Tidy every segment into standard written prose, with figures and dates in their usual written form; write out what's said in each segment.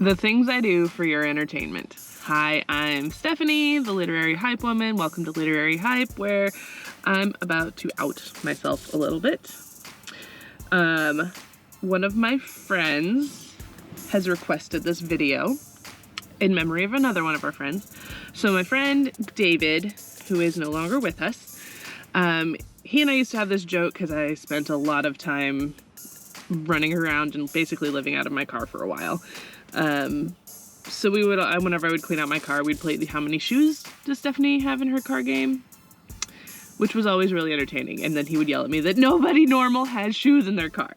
The things I do for your entertainment. Hi, I'm Stephanie, the Literary Hype Woman. Welcome to Literary Hype, where I'm about to out myself a little bit. One of my friends has requested this video in memory of another one of our friends. So my friend David, who is no longer with us, he and I used to have this joke because I spent a lot of time running around and basically living out of my car for a while. So we would, whenever I would clean out my car, we'd play the how many shoes does Stephanie have in her car game, which was always really entertaining. And then he would yell at me that nobody normal has shoes in their car.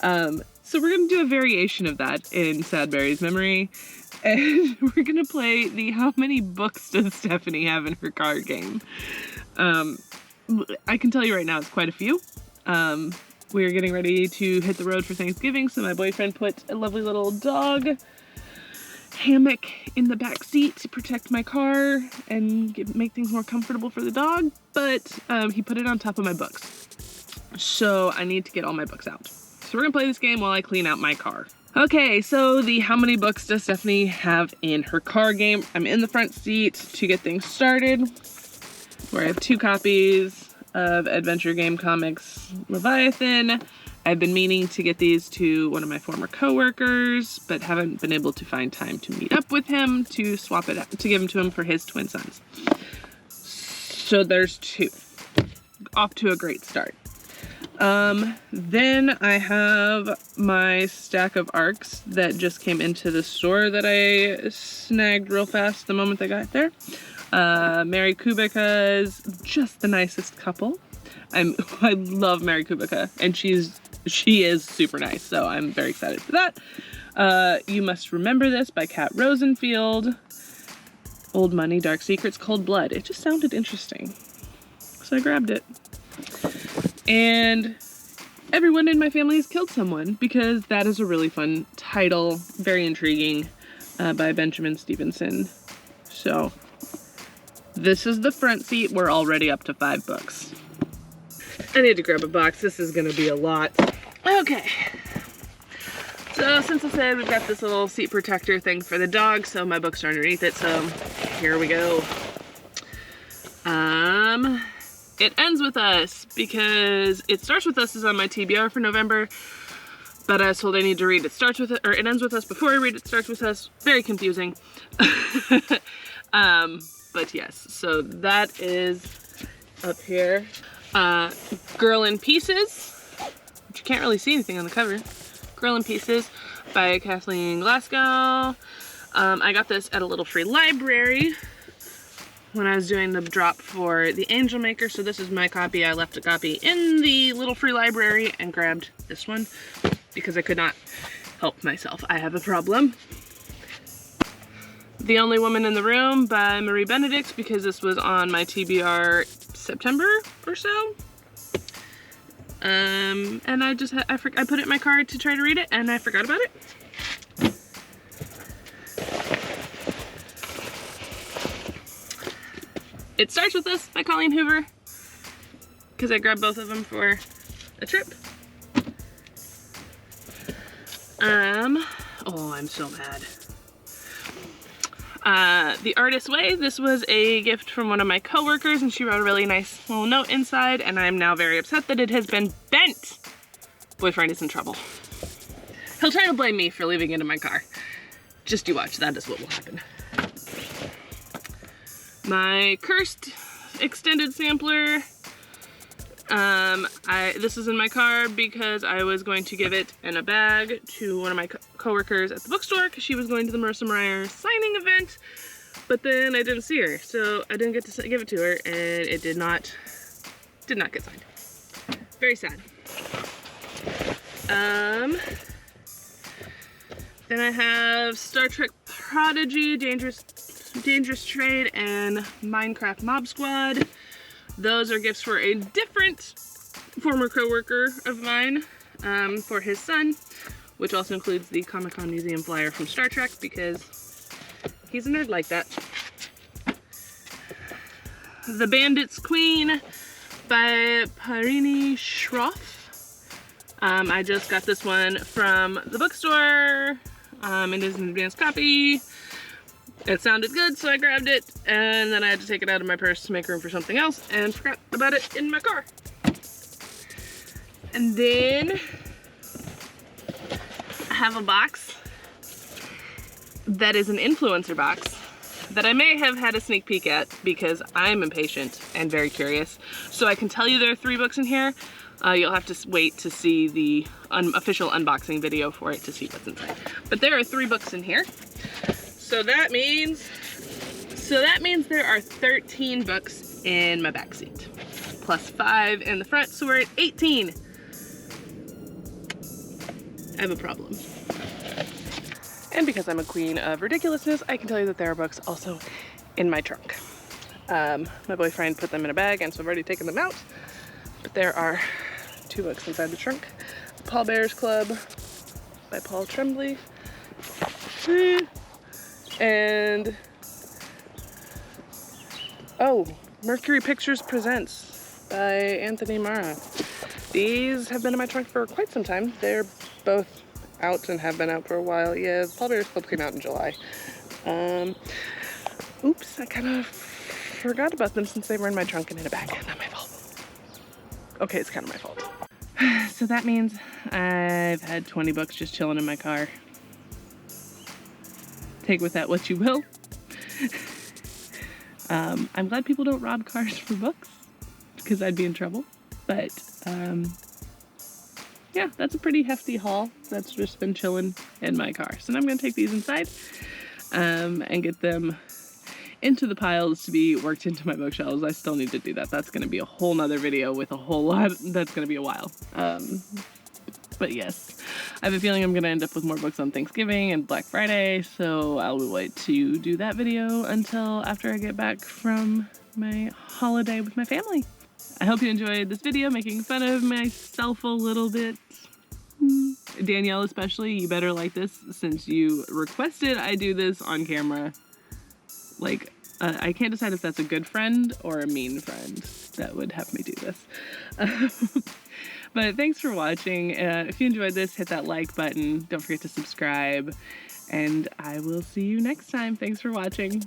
So we're going to do a variation of that in Sadberry's memory. And we're going to play the how many books does Stephanie have in her car game. I can tell you right now, it's quite a few. We are getting ready to hit the road for Thanksgiving, so my boyfriend put a lovely little dog hammock in the back seat to protect my car and make things more comfortable for the dog, but he put it on top of my books. So I need to get all my books out. So we're gonna play this game while I clean out my car. Okay, so the how many books does Stephanie have in her car game? I'm in the front seat to get things started, where I have 2 copies of Adventure Game Comics Leviathan. I've been meaning to get these to one of my former coworkers, but haven't been able to find time to meet up with him to swap it out, to give them to him for his twin sons. So there's 2. Off to a great start. Then I have my stack of ARCs that just came into the store that I snagged real fast the moment I got there. Mary Kubica's just the nicest couple. I love Mary Kubica, and she is super nice, so I'm very excited for that. You Must Remember This by Kat Rosenfield. Old Money, Dark Secrets, Cold Blood. It just sounded interesting, so I grabbed it. And Everyone in My Family Has Killed Someone, because that is a really fun title, very intriguing, by Benjamin Stevenson. So this is the front seat. We're already up to 5 books. I need to grab a box. This is gonna be a lot. Okay. So since I said we've got this little seat protector thing for the dog, so my books are underneath it, so here we go. It Ends With Us, because It Starts With Us is on my TBR for November, but I was told I need to read It Starts With It, or It Ends With Us before I read It Starts With Us. Very confusing. But yes, so that is up here. Girl in Pieces, which you can't really see anything on the cover. Girl in Pieces by Kathleen Glasgow. I got this at a little free library when I was doing the drop for The Angel Maker, so this is my copy. I left a copy in the little free library and grabbed this one because I could not help myself. I have a problem. The Only Woman in the Room by Marie Benedict, because this was on my TBR September or so. And I put it in my card to try to read it, and I forgot about it. It Starts With Us by Colleen Hoover, because I grabbed both of them for a trip. Oh, I'm so mad. The Artist's Way. This was a gift from one of my coworkers, and she wrote a really nice little note inside, and I'm now very upset that it has been bent. Boyfriend is in trouble. He'll try to blame me for leaving it in my car. Just you watch, that is what will happen. My Cursed extended sampler. This is in my car because I was going to give it in a bag to one of my coworkers at the bookstore because she was going to the Marissa Meyer signing event, but then I didn't see her, so I didn't get to give it to her, and it did not get signed. Very sad. Then I have Star Trek Prodigy, Dangerous Trade, and Minecraft Mob Squad. Those are gifts for a different former coworker of mine, for his son, which also includes the Comic-Con Museum flyer from Star Trek, because he's a nerd like that. The Bandit's Queen by Parini Schroff. I just got this one from the bookstore It is an advanced copy. It sounded good, so I grabbed it, and then I had to take it out of my purse to make room for something else, and forgot about it in my car. And then I have a box that is an influencer box that I may have had a sneak peek at because I'm impatient and very curious. So I can tell you there are 3 books in here. You'll have to wait to see the official unboxing video for it to see what's inside. But there are 3 books in here. So that means there are 13 books in my back seat, plus 5 in the front, so we're at 18. I have a problem. And because I'm a queen of ridiculousness, I can tell you that there are books also in my trunk. My boyfriend put them in a bag, and so I've already taken them out. But there are 2 books inside the trunk. Paul Bear's Club by Paul Tremblay. And, oh, Mercury Pictures Presents by Anthony Mara. These have been in my trunk for quite some time. They're both out and have been out for a while. Yeah, Paul Bear's Club came out in July. Oops, I kind of forgot about them since they were in my trunk and in a bag. Not my fault. Okay, it's kind of my fault. So that means I've had 20 books just chilling in my car. Take with that what you will. I'm glad people don't rob cars for books, because I'd be in trouble. But yeah, that's a pretty hefty haul that's just been chilling in my car. So now I'm going to take these inside and get them into the piles to be worked into my bookshelves. I still need to do that. That's going to be a whole nother video with a whole lot. That's going to be a while. But yes, I have a feeling I'm going to end up with more books on Thanksgiving and Black Friday, so I'll wait to do that video until after I get back from my holiday with my family. I hope you enjoyed this video, making fun of myself a little bit. Danielle especially, you better like this since you requested I do this on camera. Like, I can't decide if that's a good friend or a mean friend that would have me do this. But thanks for watching. If you enjoyed this, hit that like button. Don't forget to subscribe. And I will see you next time. Thanks for watching.